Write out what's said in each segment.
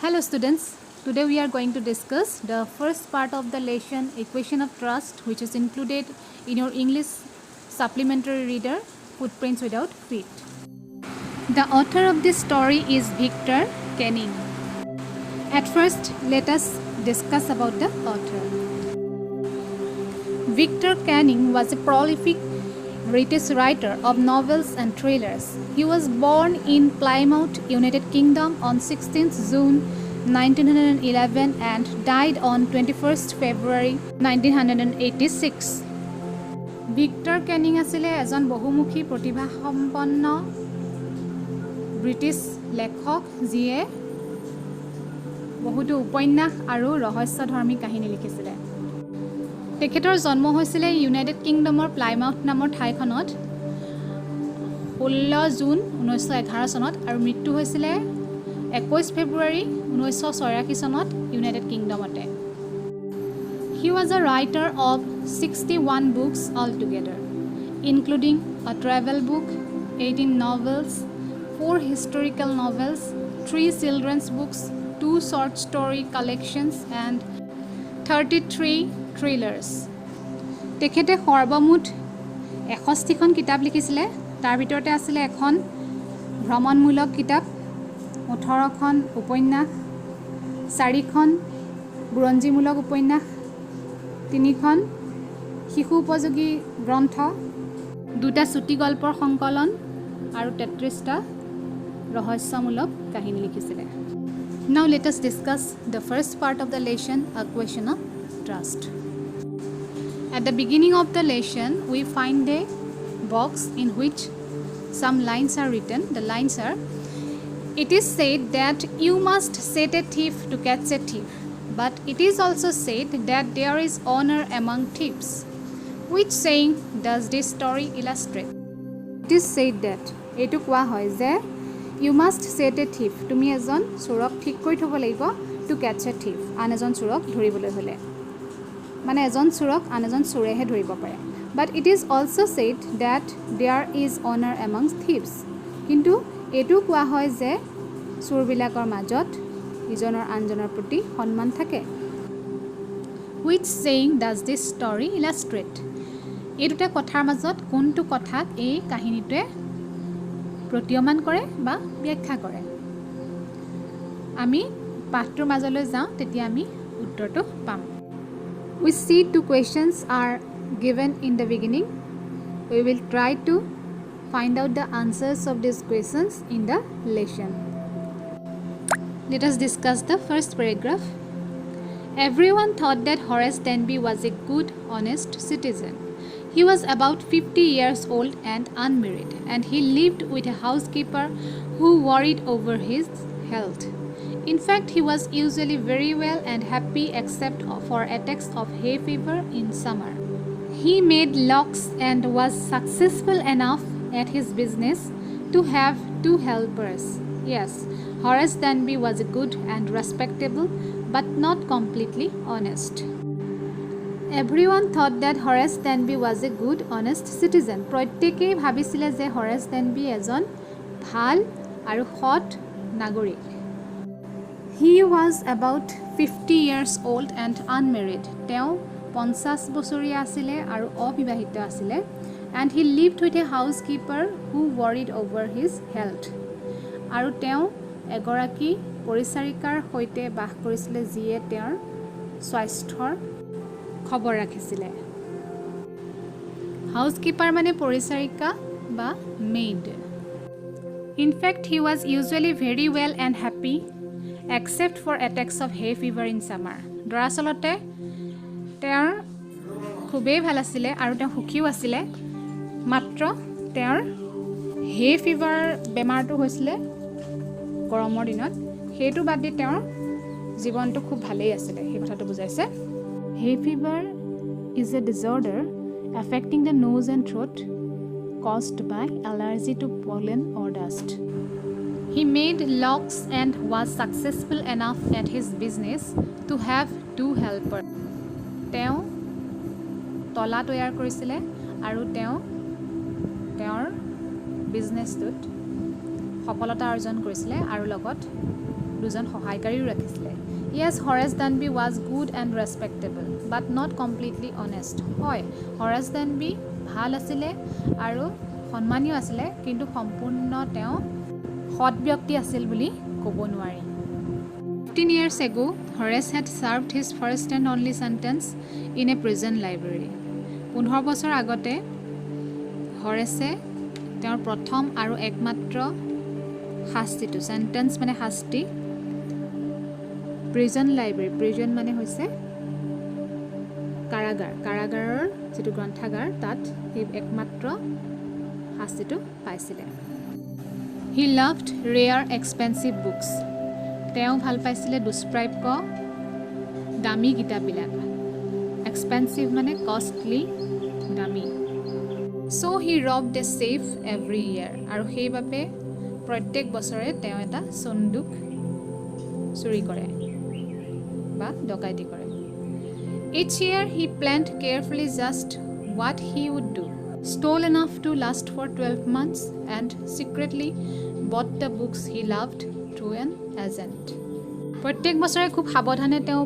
Hello students, today we are going to discuss the first part of the lesson Equation of Trust, which is included in your English supplementary reader Footprints Without Feet. The author of this story is Victor Canning. At first, let us discuss about the author. Victor Canning was a prolific British writer of novels and thrillers. He was born in Plymouth, United Kingdom on 16th June 1911 and died on 21st February 1986. Victor Canning asile ejon বহুমুখী প্ৰতিভাসম্পন্ন British লেখক যিয়ে বহুতো উপন্যাস আৰু ৰহস্যধৰ্মী কাহিনী লিখিছিলে। তেখেতৰ জন্ম হৈছিলে ইউনাইটেড কিংডমৰ প্লাইমাউথ নামৰ ঠাইখনত 16 জুন 1911 চনত আৰু মৃত্যু হৈছিলে 21 ফেব্ৰুৱাৰী 1986 চনত United কিংডমতে। He was a writer of 61 books altogether, including a travel book, 18 novels, 4 historical novels, 3 children's books, 2 short story collections, and 33 thrillers. তেখেতে সৰ্বমুঠ 61খন কিতাপ লিখিছিলে। তাৰ ভিতৰতে আছিল এখন ভ্ৰমণমূলক কিতাপ, 18খন উপন্যাস, 4খন বুৰঞ্জীমূলক উপন্যাস, 3খন শিশু উপযোগী গ্ৰন্থ, 2টা চুটি গল্পৰ সংকলন আৰু 33টা ৰহস্যমূলক কাহিনী লিখিছিলে। Now let us discuss the first part of the lesson, Equation of Trust. At the beginning of the lesson, we find a box in which some lines are written. The lines are, it is said that you must set a thief to catch a thief, but it is also said that there is honor among thieves. Which saying does this story illustrate? It is said that, etu koa hoy je you must set a thief, tumi ejon chorok thik kori thobo lagibo to catch a thief, an ejon chorok dhoriboloi hole, মানে এজন চোৰক আন এজন চোৰেহে ধৰিব পাৰে। But it is also' said that there is honour among thieves, কিন্তু এইটো কোৱা হয় যে চোৰবিলাকৰ মাজত ইজনৰ আনজনৰ প্ৰতি সন্মান থাকে। Which saying does this story illustrate, এই দুটা কথাৰ মাজত কোনটো কথাক এই কাহিনীটোৱে প্ৰতীয়মান কৰে বা ব্যাখ্যা কৰে। আমি পাঠটোৰ মাজলৈ যাওঁ, তেতিয়া আমি উত্তৰটো পাম। We see 2 questions are given in the beginning. We will try to find out the answers of these questions in the lesson. Let us discuss the first paragraph. Everyone thought that Horace Denby was a good, honest citizen. He was about 50 years old and unmarried, and he lived with a housekeeper who worried over his health. In fact, he was usually very well and happy except for attacks of hay fever in summer. He made locks and was successful enough at his business to have 2 helpers. Yes, Horace Denby was good and respectable, but not completely honest. Everyone thought that Horace Denby was a good, honest citizen. প্ৰত্যেকেই ভাবিছিলে যে হৰেছ ডেনবি এজন ভাল আৰু সৎ নাগৰিক। He was about 50 years old and unmarried. তেওঁ 50 বছৰীয়া আছিলে আৰু অবিবাহিত আছিলে। And he lived with a housekeeper who worried over his health. আৰু তেওঁ এগৰাকী পৰিচাৰিকাৰ সৈতে বাস কৰিছিলে যিয়ে তেওঁৰ স্বাস্থ্যৰ খবৰ ৰাখিছিলে। হাউচকিপাৰ মানে পৰিচাৰিকা বা maid. In fact, he was usually very well and happy except for attacks of hay fever in summer. দৰাচলতে তেওঁৰ খুবেই ভাল আছিলে আৰু তেওঁ সুখীও আছিলে, মাত্ৰ তেওঁৰ হে ফিভাৰ বেমাৰটো হৈছিলে গৰমৰ দিনত, সেইটো বাদ দি তেওঁৰ জীৱনটো খুব ভালেই আছিলে, সেই কথাটো বুজাইছে। Hay fever is a disorder affecting the nose and throat caused by allergy to pollen or dust. He made locks and was successful enough at his business to have 2 helpers. তেওঁ তলা তৈয়াৰ কৰিছিলে আৰু তেওঁৰ বিজনেছটোত সফলতা অৰ্জন কৰিছিলে আৰু লগত দুজন সহায়কাৰীও ৰাখিছিলে Yes, Horace Danby was good and respectable, but not completely honest. হয় Horace Danby ভাল আছিলে আৰু সন্মানীয় আছিলে কিন্তু সম্পূৰ্ণ তেওঁ সৎ ব্যক্তি আছিল বুলি ক'ব নোৱাৰি 15 years ago, Horace had served his first and only sentence in a prison library. 15 বছৰ আগতে হৰেছে তেওঁৰ প্ৰথম আৰু একমাত্ৰ শাস্তিটো সেন্টেন্স মানে শাস্তি প্ৰিজন লাইব্ৰেৰী প্ৰিজন মানে হৈছে কাৰাগাৰৰ যেটো গ্ৰন্থাগাৰ তাত এই একমাত্ৰ শাস্তিটো পাইছিলে He loved rare expensive books. তেওঁ ভাল পাইছিলে দুষ্প্ৰাপ্য দামী কিতাপবিলাক expensive মানে costly দামী So he robbed a safe every year আৰু সেইবাবে প্ৰত্যেক বছৰে তেওঁ এটা সন্দুক চুৰি কৰে বা ডকাইতি কৰে Each year he planned carefully just what he would do Stole enough to last for 12 months and secretly bought the books he loved through an agent. প্ৰত্যেক বছৰে খুব সাৱধানে তেওঁ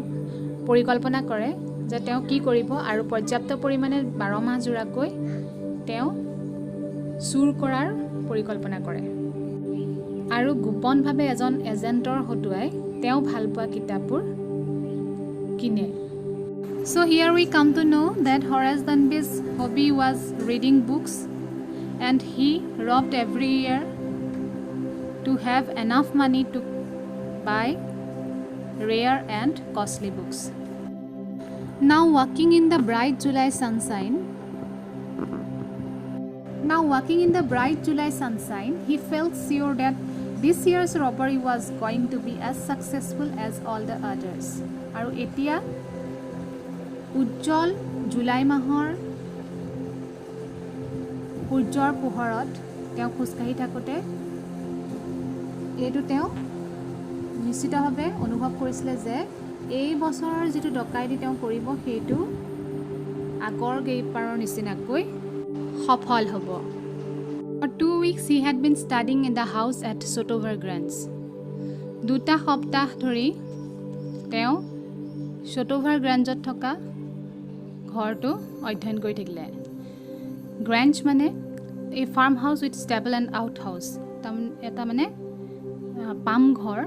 পৰিকল্পনা কৰে যে তেওঁ কি কৰিব আৰু পৰ্যাপ্ত পৰিমাণে 12 মাহ জুৰাকৈ তেওঁ চুৰ কৰাৰ পৰিকল্পনা কৰে আৰু গোপনভাৱে এজন এজেন্টৰ হতুৱাই তেওঁ ভাল পোৱা কিতাপবোৰ কিনে So here we come to know that Horace Danby's hobby was reading books and he robbed every year to have enough money to buy rare and costly books. Now walking in the bright July sunshine, he felt sure that this year's robbery was going to be as successful as all the others. আৰু এতিয়া উজ্জ্বল July মাহৰ সূৰ্যৰ পোহৰত তেওঁ খোজকাঢ়ি থাকোঁতে এইটো তেওঁ নিশ্চিতভাৱে অনুভৱ কৰিছিলে যে এই বছৰৰ যিটো ডকাইতি তেওঁ কৰিব সেইটো আগৰ গেইপাৰৰ নিচিনাকৈ সফল হ'ব For 2 weeks he had been studying in the house at Sotover Grange. 2 সপ্তাহ ধৰি তেওঁ Sotover Grangeত থকা ঘৰটো অধ্যয়ন কৰি থাকিলে গ্ৰেঞ্জ মানে a farm house with stable and out house এটা মানে পাম ঘৰ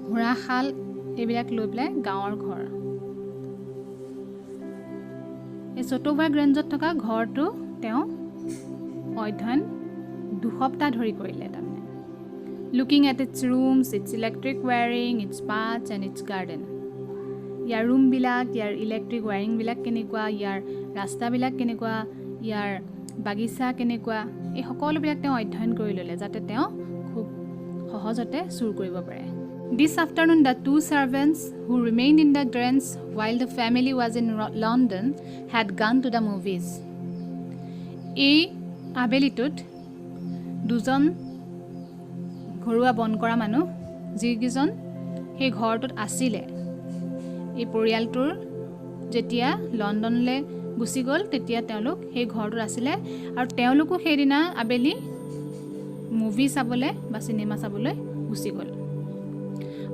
ঘোঁৰাশাল এইবিলাক লৈ পেলাই গাঁৱৰ ঘৰ এই Sotover Grangeত থকা ঘৰটো তেওঁ অধ্যয়ন 2 সপ্তাহ ধৰি কৰিলে তাৰমানে looking at its rooms its electric wiring its paths and its garden year room বিলাক ইয়াৰ ইলেক্ট্ৰিক ওয়্যাৰিং বিলাক কেনেকুৱা ইয়াৰ ৰাস্তা বিলাক কেনেকুৱা ইয়াৰ বাগিচা কেনেকুৱা এই সকলো বিলাক তেওঁ অধ্যয়ন কৰি ললে যাতে তেওঁ খুব সহজতে চুৰ কৰিব পাৰে This afternoon the 2 servants who remained in the Grange while the family was in London had gone to the movies এই আবেলিটোত দুজন ঘৰুৱা বন কৰা মানুহ যিকিজন সেই ঘৰটোত আছিলে এই পৰিয়ালটোৰ যেতিয়া লণ্ডনলৈ গুচি গ'ল তেতিয়া তেওঁলোক সেই ঘৰটোত আছিলে আৰু তেওঁলোকো সেইদিনা আবেলি মুভি চাবলৈ বা চিনেমা চাবলৈ গুচি গ'ল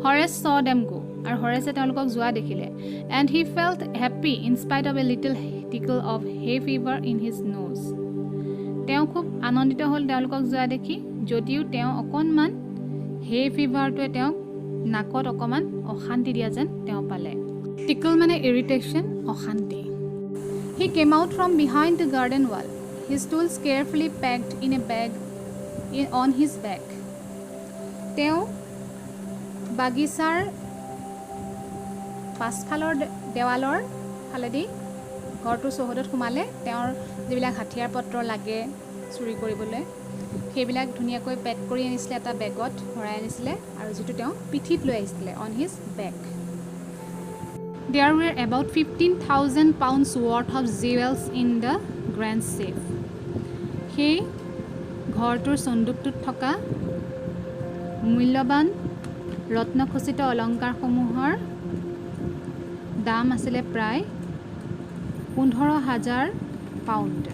Horace saw them go আৰু হৰেছে তেওঁলোকক যোৱা দেখিলে and he felt happy in spite of a little tickle of hay fever in his nose তেওঁ খুব আনন্দিত হ'ল তেওঁলোকক যোৱা দেখি যদিও তেওঁ অকণমান hay feverটোৱে তেওঁক নাকত অকণমান অশান্তি দিয়া যেন তেওঁ পালে tickle মানে irritation অশান্তি He came out from behind the garden wall his tools carefully packed in a bag on his back তেওঁ বাগিচাৰ পাছফালৰ দেৱালৰ ফালেদি ঘৰটোৰ চৌহদত সোমালে তেওঁৰ যিবিলাক হাতিয়াৰ পত্ৰ লাগে চুৰি কৰিবলৈ সেইবিলাক ধুনীয়াকৈ পেক কৰি আনিছিলে এটা বেগত ভৰাই আনিছিলে আৰু যেটো তেওঁ পিঠিত লৈ আহিছিলে on his back There were about 15,000 pounds worth of jewels in the Grange safe সেই ঘৰটোৰ সন্দুকটোত থকা মূল্যৱান ৰত্নখচিত অলংকাৰসমূহৰ দাম আছিল প্ৰায় 15,000 pound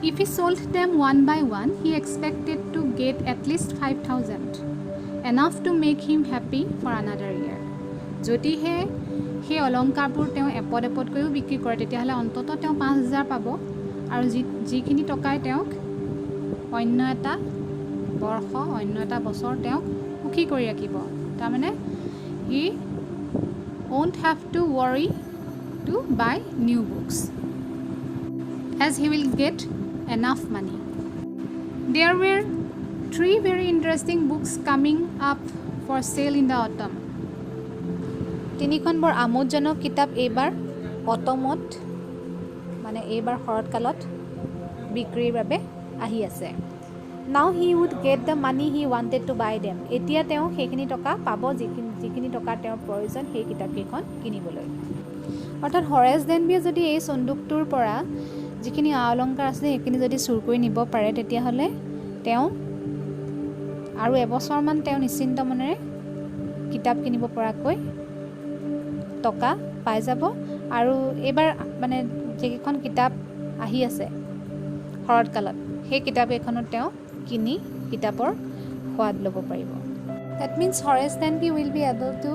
If he sold them one by one, he expected to get at least 5,000. enough to make him happy for another year. যদিহে সেই অলংকাৰবোৰ তেওঁ এপদ এপদকৈও বিক্ৰী কৰে তেতিয়াহ'লে অন্ততঃ তেওঁ 5,000 পাব আৰু যিখিনি টকাই তেওঁক অন্য এটা বৰ্ষ অন্য এটা বছৰ তেওঁক সুখী কৰি ৰাখিব তাৰমানে he won't have to worry to buy new books as he will get enough money. There were 3 very interesting books coming up for sale in the autumn. তিনিখন বৰ আমোদজনক কিতাপ এইবাৰ অটমত মানে এইবাৰ শৰৎকালত বিক্ৰীৰ বাবে আহি আছে. Now he would get the money he wanted to buy them. এতিয়া তেওঁ সেইখিনি টকা পাব যিখিনি টকাৰ তেওঁৰ প্ৰয়োজন সেই কিতাপকেইখন কিনিবলৈ. অৰ্থাৎ হৰেছ ডেনবিয়ে যদি এই চন্দুকটোৰ পৰা যিখিনি অলংকাৰ আছে সেইখিনি যদি চুৰ কৰি নিব পাৰে তেতিয়াহ'লে তেওঁ আৰু এবছৰমান তেওঁ নিশ্চিন্ত মনেৰে কিতাপ কিনিব পৰাকৈ টকা পাই যাব আৰু এইবাৰ মানে যিকেইখন কিতাপ আহি আছে শৰৎকালত সেই কিতাপকেইখনত তেওঁ কিনি কিতাপৰ সোৱাদ ল'ব পাৰিব. That means Horace Denby will be able to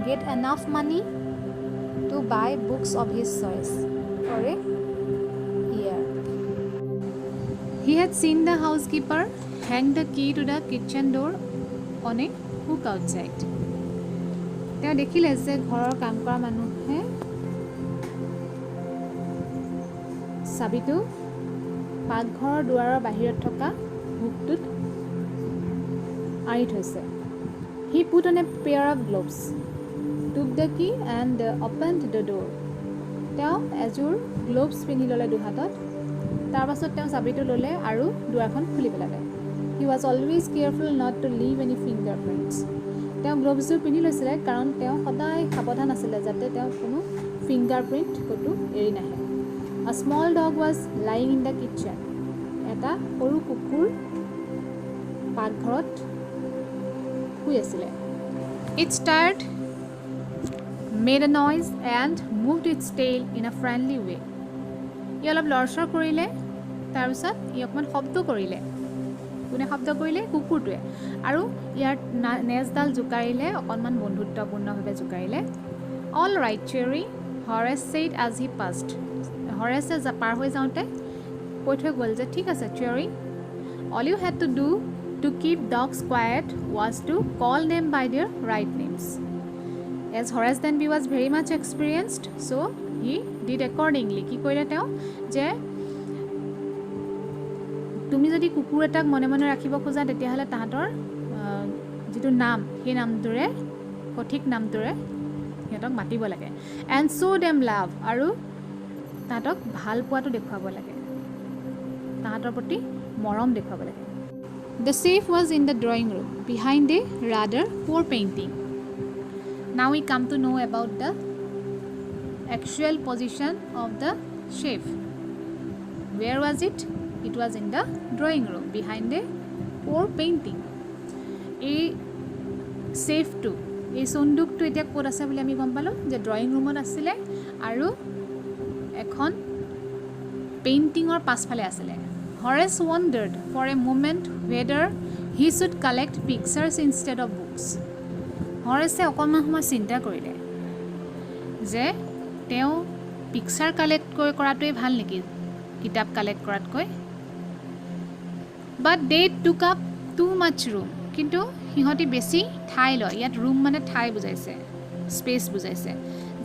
get enough money to buy books of his choice for a year. He had seen the housekeeper hang the key to the kitchen door on a hook outside. তেওঁ দেখিলে যে ঘৰৰ কাম কৰা মানুহে চাবিটো পাকঘৰৰ দুৱাৰৰ বাহিৰত থকা হুকটোত আঁৰি থৈছে. He put on a pair of gloves, took the key and opened the door. তেওঁ এযোৰ গ্লোভছ পিন্ধি ল'লে দুহাতত তাৰপাছত তেওঁ চাবিটো ল'লে আৰু দুৱাৰখন খুলি পেলালে. He was always careful not to leave any fingerprints. তেওঁ গ্লোভছযোৰ পিন্ধি লৈছিলে কাৰণ তেওঁ সদায় সাৱধান আছিলে যাতে তেওঁ কোনো ফিংগাৰপ্ৰিণ্ট ক'তো এৰি নাহে. A small dog was lying in the kitchen. এটা সৰু কুকুৰ পাকঘৰত শুই আছিলে. It stirred, made a noise and moved its tail in a friendly way. ই অলপ লৰচৰ কৰিলে তাৰপিছত ই অকণমান শব্দ কৰিলে. কোনে শব্দ কৰিলে? কুকুৰটোৱে. আৰু ইয়াৰ নেজডাল জোকাৰিলে অকণমান বন্ধুত্বপূৰ্ণভাৱে জোকাৰিলে. All right, Cherry, Horace said as he passed. হৰেছে পাৰ হৈ যাওঁতে কৈ থৈ গ'ল যে ঠিক আছে Cherry, all you had to do to keep dogs quiet was to call them by their right names. As Horace Denby was very much experienced, so he did accordingly. কি কৰিলে তেওঁ যে তুমি যদি কুকুৰ এটাক মনে মনে ৰাখিব খোজা তেতিয়াহ'লে তাহাঁতৰ যিটো নাম সেই নামটোৰে সঠিক নামটোৰে সিহঁতক মাতিব লাগে. And show them love. আৰু তাহাঁতক ভাল পোৱাটো দেখুৱাব লাগে তাহাঁতৰ প্ৰতি মৰম দেখুৱাব লাগে. The safe was in the drawing room behind a rather poor painting. Now we come to know about the actual position of the safe. Where was it? It was in the drawing room behind a poor painting. এই সেফটো এই চন্দুকটো এতিয়া ক'ত আছে বুলি আমি গম পালোঁ যে ড্ৰয়িং ৰুমত আছিলে আৰু এখন পেইণ্টিঙৰ পাছফালে আছিলে. Horace wondered for a moment whether he should collect pictures instead of books. হৰেছে অকণমান সময় চিন্তা কৰিলে যে তেওঁ পিকচাৰ কালেক্ট কৰাটোৱে ভাল নেকি কিতাপ কালেক্ট কৰাতকৈ. But they took up too much room. কিন্তু সিহঁতি বেছি ঠাই লয়. ইয়াত ৰুম মানে ঠাই বুজাইছে, স্পেচ বুজাইছে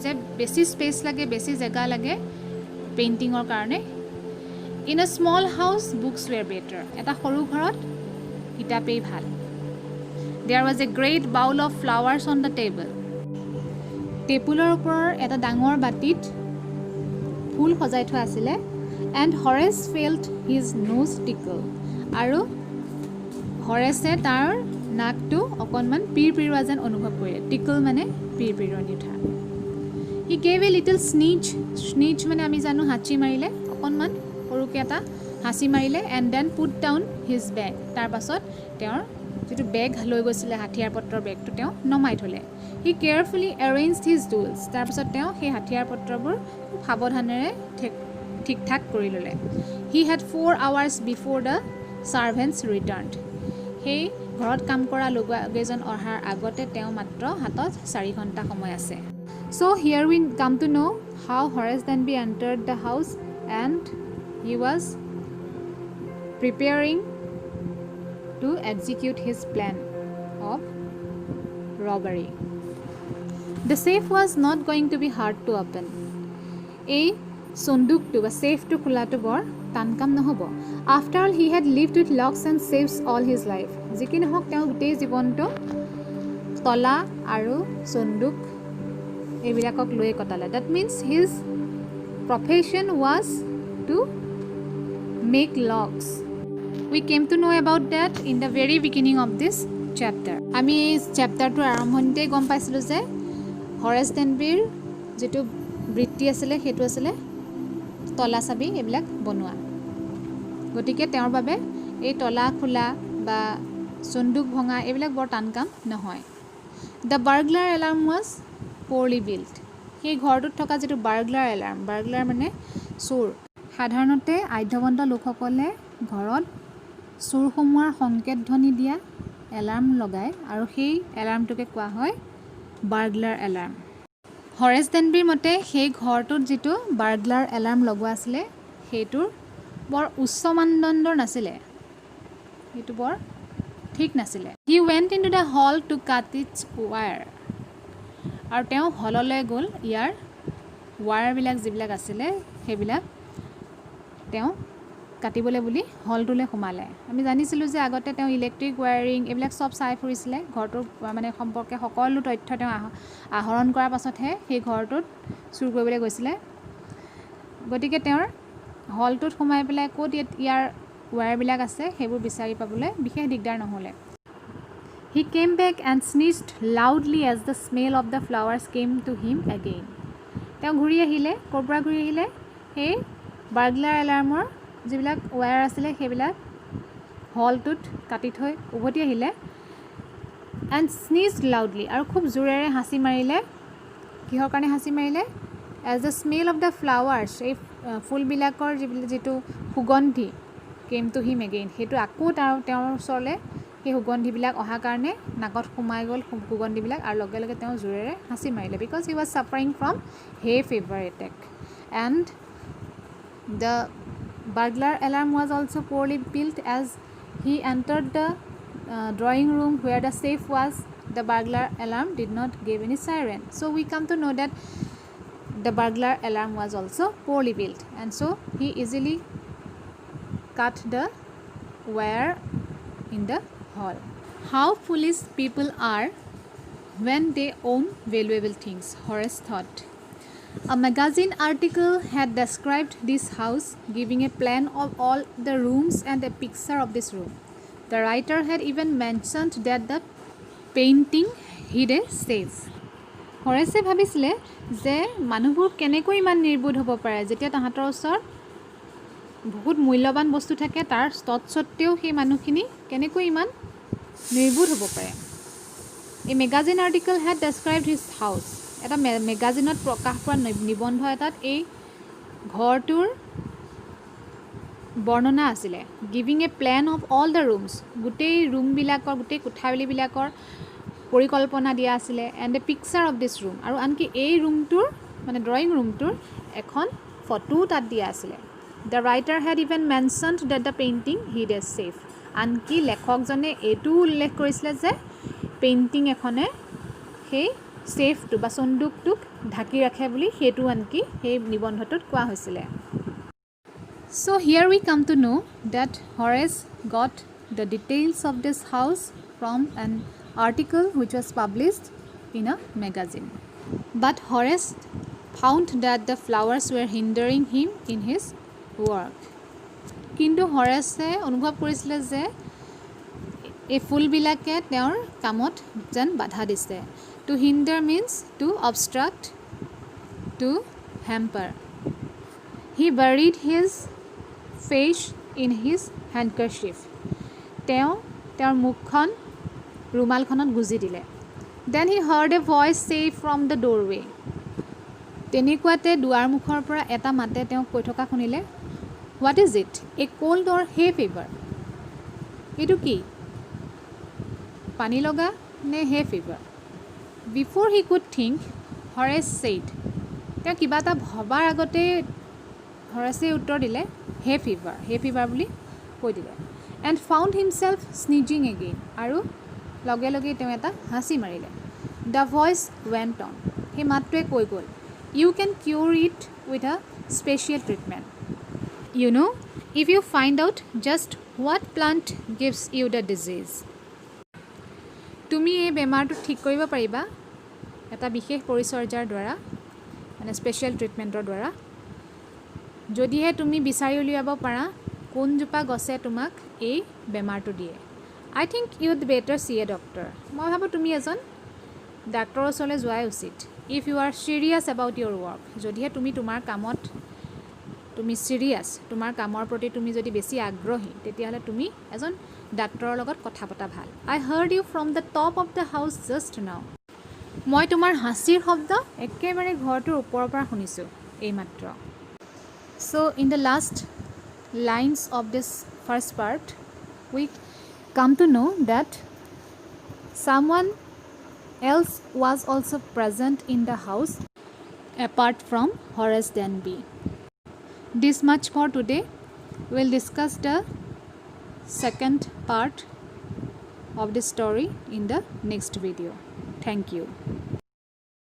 যে বেছি স্পেচ লাগে, বেছি জেগা লাগে পেইণ্টিঙৰ কাৰণে. In a small house, books were better. এটা সৰু ঘৰত কিতাপেই ভাল. There was a great bowl of flowers on the table. টেবুলৰ ওপৰৰ এটা ডাঙৰ বাটিত ফুল সজাই থোৱা আছিলে. And Horace felt his nose tickle. আৰু হৰেছে তাৰ নাকটো অকণমান পিৰপিৰোৱা যেন অনুভৱ কৰিলে. টিকল মানে পিৰপিৰণি উঠা. He gave a little sneeze. Sneeze মানে আমি জানো হাঁচি মাৰিলে, অকণমান সৰুকৈ এটা হাঁচি মাৰিলে. And then put down his bag. তাৰ পাছত তেওঁৰ যিটো বেগ লৈ গৈছিলে হাথিয়াৰ পত্ৰৰ বেগটো তেওঁ নমাই থ'লে. He carefully arranged his tools. তাৰপাছত তেওঁ সেই হাথিয়াৰ পত্ৰবোৰ সাৱধানেৰে ঠিক ঠাক কৰি ল'লে. He had 4 hours before the servants returned. সেই ঘৰত কাম কৰা লোককেইজন অহাৰ আগতে তেওঁ মাত্ৰ হাতত 4 ঘণ্টা সময় আছে So here we come to know how Horace Denby entered the house and he was preparing to execute his plan of robbery. The safe was not going to be hard to open. A sonduktu ba safe to khulatu bor tan kam nohobo. After all he had lived with locks and safes all his life. Jikin hok teo gutei jibonto tola aru sonduk ebilakok loye kotala. That means his profession was to make locks. We came to know about that in the very beginning of this chapter. আমি এই চেপ্টাৰটোৰ আৰম্ভণিতে গম পাইছিলোঁ যে হৰেছ ডেনবিৰ যেটো বৃত্তি আছিলে সেইটো আছিলে তলা চাবি এইবিলাক বনোৱা গতিকে তেওঁৰ বাবে এই তলা খোলা বা সন্দুক ভঙা এইবিলাক বৰ টান কাম নহয় The burglar alarm was poorly built. সেই ঘৰটোত থকা যেটো বাৰ্গলাৰ এলাৰ্ম বাৰ্গলাৰ মানে চোৰ সাধাৰণতে আধ্যবন্ত লোকসকলে ঘৰত চোৰ সোমোৱাৰ সংকেত ধ্বনি দিয়া এলাৰ্ম লগায় আৰু সেই এলাৰ্মটোকে কোৱা হয় বাৰ্গলাৰ এলাৰ্ম হৰেছ ডেনবিৰ মতে সেই ঘৰটোত যেটো বাৰ্গলাৰ এলাৰ্ম লগোৱা আছিলে হেতুৰ বৰ উচ্চ মানদণ্ডৰ নাছিলে হেতু বৰ ঠিক নাছিলে He went into the hall to cut its wire আৰু তেওঁ হললৈ গ'ল ইয়াৰ ৱায়াৰবিলাক যিবিলাক আছিলে সেইবিলাক তেওঁ কাটিবলৈ বুলি হলটোলৈ সোমালে আমি জানিছিলোঁ যে আগতে তেওঁ ইলেক্ট্ৰিক ৱায়াৰিং এইবিলাক সব চাই ফুৰিছিলে ঘৰটোৰ মানে সম্পৰ্কে সকলো তথ্য তেওঁ আহৰণ কৰাৰ পাছতহে সেই ঘৰটোত চুৰ কৰিবলৈ গৈছিলে গতিকে তেওঁৰ হলটোত সোমাই পেলাই ক'ত ইয়াৰ ৱায়াৰবিলাক আছে সেইবোৰ বিচাৰি পাবলৈ বিশেষ দিগদাৰ নহ'লে He came back and sneezed loudly as the smell of the flowers came to him again. তেওঁ ঘূৰি আহিলে কৰপৰা ঘূৰি আহিলে সেই বাৰ্গলাৰ এলাৰ্মৰ যিবিলাক ৱায়াৰ আছিলে সেইবিলাক হলটোত কাটি থৈ উভতি আহিলে and sneezed loudly আৰু খুব জোৰেৰে হাঁচি মাৰিলে কিহৰ কাৰণে হাঁচি মাৰিলে as the smell of the flowers এই ফুলবিলাকৰ যেটো সুগন্ধি came to him again হেতু আকৌ তেওঁৰ ওচৰলৈ সেই সুগন্ধিবিলাক অহা কাৰণে নাকত সোমাই গ'ল সুগন্ধিবিলাক আৰু লগে লগে তেওঁ জোৰেৰে হাঁচি মাৰিলে because he was suffering from hay fever attack and the burglar alarm was also poorly built as he entered the drawing room where the safe was the burglar alarm did not give any siren so we come to know that the burglar alarm was also poorly built and so he easily cut the wire in the hall. How foolish people are when they own valuable things, Horace thought. A magazine article had described this house, giving a plan of all the rooms and a picture of this room. The writer had even mentioned that the painting hid a safe. Horace ভাবিছিলে যে মানুহবোৰ কেনেকৈ ইমান নিৰ্বোধ হ'ব পাৰে যেতিয়া তাহাঁতৰ ওচৰত বহুত মূল্যৱান বস্তু থাকে তাৰ তৎসত্ত্বেও সেই মানুহখিনি কেনেকৈ ইমান নিৰ্বোধ হ'ব পাৰে এই magazine article had described his house এটা মেগাজিনত প্ৰকাশ পোৱা নিবন্ধ এটাত এই ঘৰটোৰ বৰ্ণনা আছিলে giving a plan of all the rooms গোটেই ৰুমবিলাকৰ গোটেই কোঠাবিলাকৰ পৰিকল্পনা দিয়া আছিলে and a picture of this room আৰু আনকি এই ৰুমটোৰ মানে ড্ৰয়িং ৰুমটোৰ এখন ফটো তাত দিয়া আছিলে The writer had even mentioned that the painting hid a safe. আনকি লেখকজনে এটো উল্লেখ কৰিছিলে যে পেইন্টিং এখনে সেই সেফটো বা সন্দুকটোক ঢাকি ৰাখে বুলি হেতু আনকি সেই নিবন্ধটোত কোৱা হৈছিলে So here we come to know that Horace got the details of this house from an article which was published in a magazine. But Horace found that the flowers were hindering him in his work. কিন্তু হৰেছে অনুভৱ কৰিছিলে যে এই ফুলবিলাকে তেওঁৰ কামত যেন বাধা দিছে to hinder means to obstruct to hamper he buried his face in his handkerchief তেওঁৰ মুখখন ৰুমালখনত গুজি দিলে then he heard a voice say from the doorway তেনেকুৱাতে দুৱাৰ মুখৰ পৰা এটা মাতে তেওঁ কৈ থকা শুনিলে What is it? A cold or hay fever? এটো কি পানী লগা নে hay fever? Before he could think Horace said, তেওঁ কিবা এটা ভবাৰ আগতে হৰেছে উত্তৰ দিলে হে ফিভাৰ বুলি কৈ দিলে। And found himself sneezing again, আৰু লগে লগে তেওঁ এটা হাঁচি মাৰিলে। দ্য ভইচ ৱেণ্ট অন, সেই মাতটোৱে কৈ গ'ল, you can cure it with a special treatment. You know' if you find out just what plant gives you the disease. তুমি এই বেমাৰটো ঠিক কৰিব পাৰিবা এটা বিশেষ পৰিচৰ্যাৰ দ্বাৰা, মানে স্পেচিয়েল ট্ৰিটমেণ্টৰ দ্বাৰা, যদিহে তুমি বিচাৰি উলিয়াব পাৰা কোনজোপা গছে তোমাক এই বেমাৰটো দিয়ে। I think you'd better see a doctor, মই ভাবোঁ তুমি এজন ডাক্তৰৰ ওচৰলৈ যোৱাই উচিত। If you are serious about your work, যদিহে তুমি তোমাৰ কামত তুমি চিৰিয়াছ, তোমাৰ কামৰ প্ৰতি তুমি যদি বেছি আগ্ৰহী, তেতিয়াহ'লে তুমি এজন ডাক্তৰৰ লগত কথা পতা ভাল। I heard you from the top of the house just now, মই তোমাৰ হাঁচিৰ শব্দ একেবাৰে ঘৰটোৰ ওপৰৰ পৰা শুনিছোঁ এইমাত্ৰ। So' in the last lines of this first part, we come to know that someone else was also present in the house apart from Horace Denby. This much for today. We'll discuss the second part of the story in the next video. Thank you.